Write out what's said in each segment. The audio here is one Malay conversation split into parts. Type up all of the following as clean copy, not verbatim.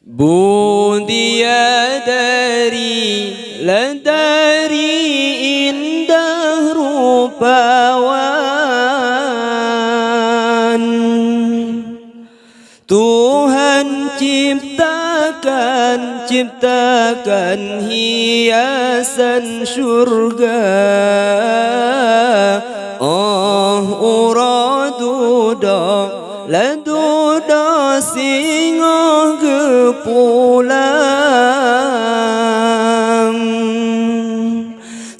Bundia dari indah rupawan, Tuhan ciptakan hiasan surga. Uraduda laduda singoh gepulang,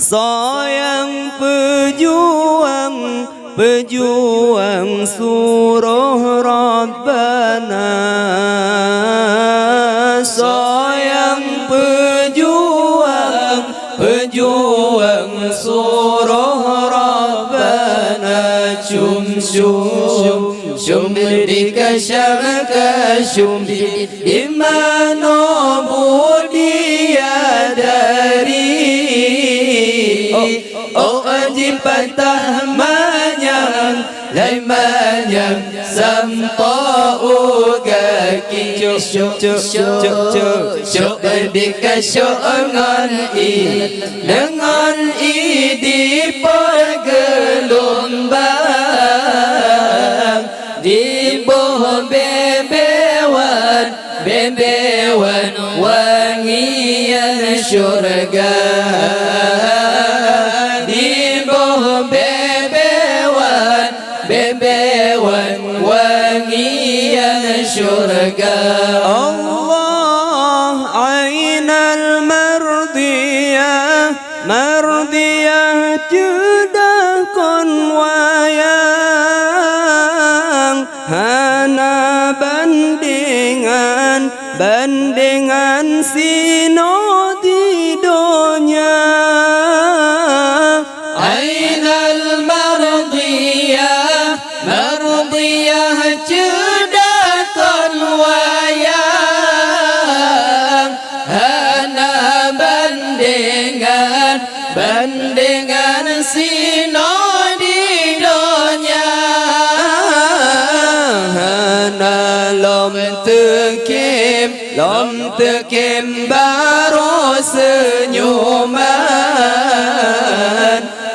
sayang pejuang surah Rabbana, sayang pejuang surah Rabbana. Syum di kasyamaka syum di mana budia dari ajib patah manyang lai manyang sampai kaki syuk di kasyangan dengan di pergelombang di bawah bebewan wangian syurga, di bawah bebewan wangian syurga. Allah ainal mardiyah judah kon wayang, hana bandingan sino di donya. Ainal mardiyah judah kon wayang, hana bandingan sino di donya. Hana lom tekim baru senyuman,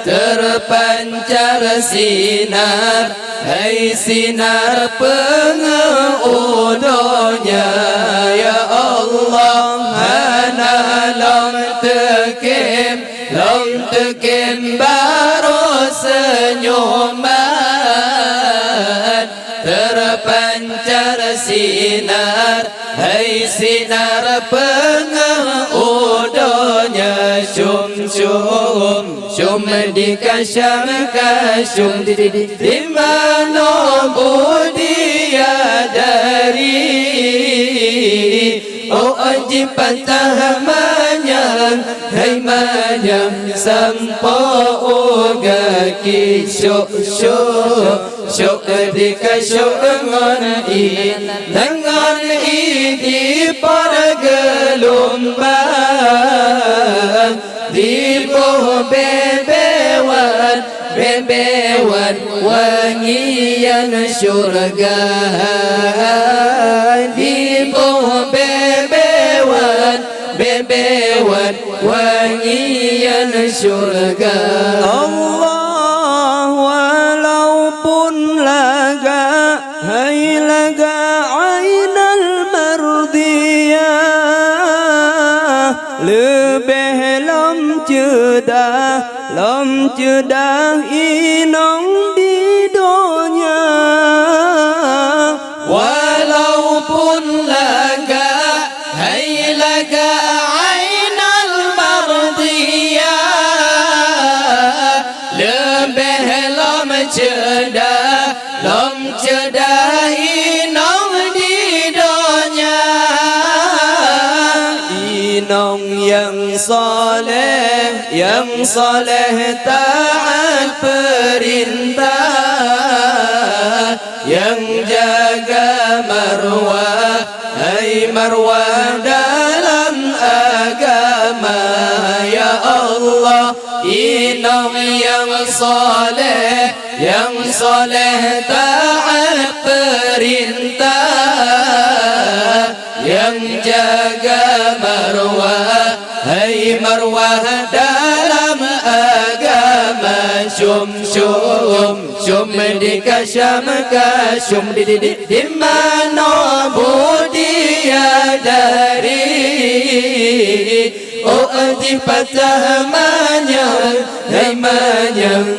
terpancar sinar pengudonya. Ya Allah, hana lom tekim baru senyuman, terpancar sinar pengudonya. Syum di kasyamaka syum di mana budia dari ajib patah manyang sampai kaki syuk di kasyangan dengan di pergelombang, di bawah bebewan wangian syurga, di bawah bebewan wangian syurga. Allah walaupun laga ainal mardiyah, lebih lam cedah inong di donya. Walaupun laga ainal mardiyah, lebih lam cedah inong di donya. Inong yang saleh taat perintah, yang jaga marwah dalam agama. Ya Allah, inong yang saleh taat perintah, yang jaga marwah, hai marwah dalam agama. Syum di Kasyam di mana Budia dari di patah manyang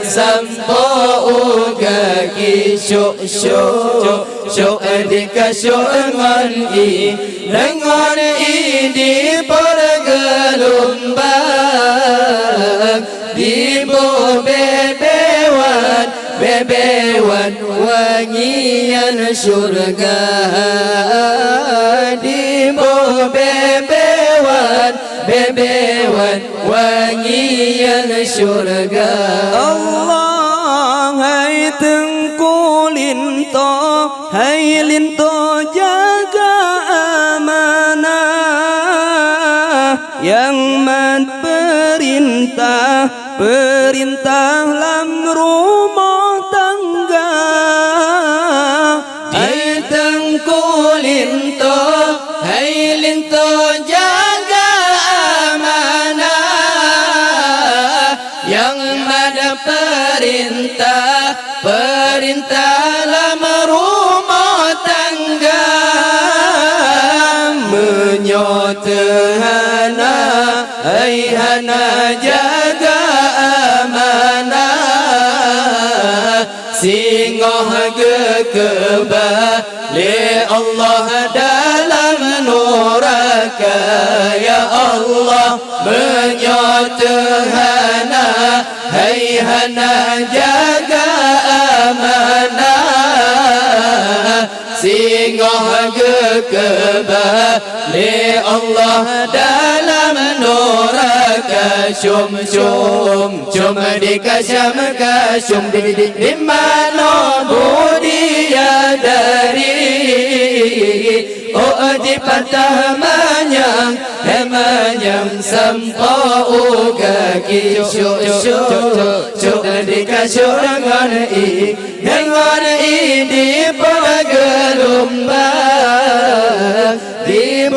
sampo kaki syuk di kasyuk dengan di pergelombang di bebewan wangian surga di bebewan wangian surga. Allah hai Tengku Linto, hai Linto jaga amanah yang perintah lam rumah tangga. Hai Tengku Linto, hai Linto jaga amanah yang ada perintah lam rumah tangga. Menyotehana hai hana jaga amanah singoh kebali Allah dalam nuraka. Ya Allah menyotehana hai hana jaga amanah singoh kebali Allah dalam nuraka. Syum di Kasyam di mana Budia dari di patah manyang sampo kaki syuk di kasyuk dengan di pergelombang di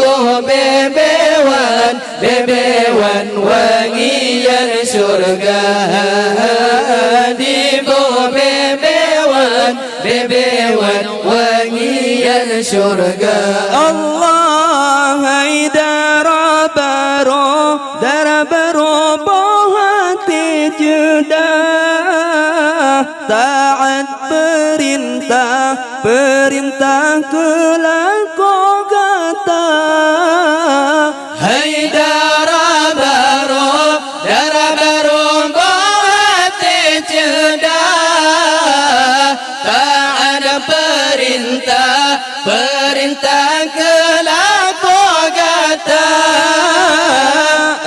bebewan wangian surga di bebewan wangian surga. Allah hai darabaro hati jedah taat perintah kelako kata. Hai darabaro hati cedah tak ada perintah kelako kata.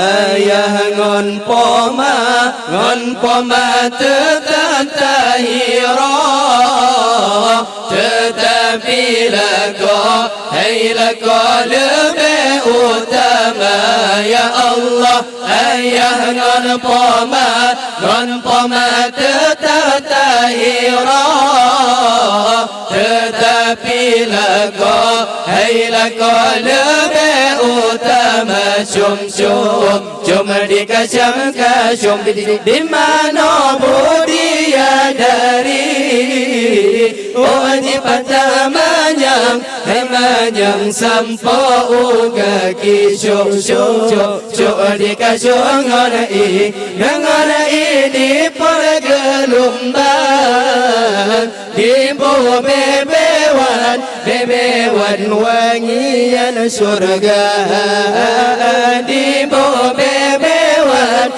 Ayah ngon poma tetap tahira tetapi lako lebih utama. Ya Allah ayah ngon poma tetap tahira tetapi lako lebih utama. Syum di Kasyam di mana Budia dari di patah manyang sampo kaki syuk di kasyuk ngonai di pergelombang di bebewan wangian surga di bebewan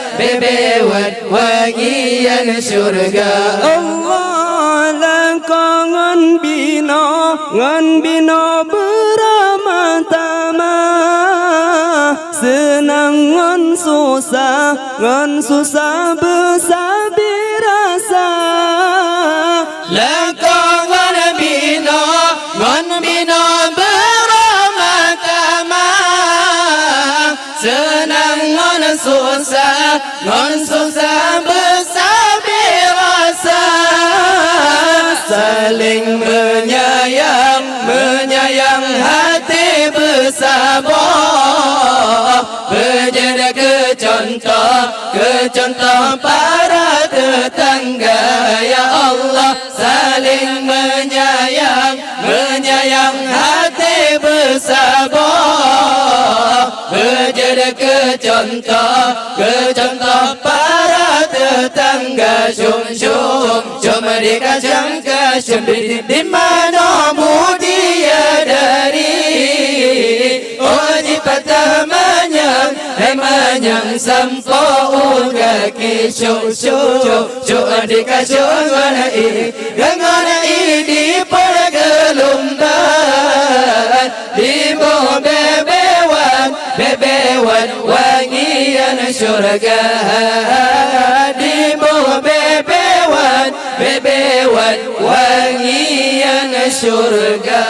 wangian surga. Allah langkongan bino beramah-tamah senang ngan susah bersabir rasa. Langkongan bino beramah-tamah senang ngan susah bersabir rasa. Saling menyayang hati bersabar menjadi kecontoh para tetangga. Ya Allah saling menyayang hati bersabar menjadi kecontoh para tetangga. Syum di kacang di mana mudia dari oji patah manyang sampo kaki syuk di kacang ngana i di pergelumban di bawah bebewan wangian syurga di bawah bebewan wangian syurga.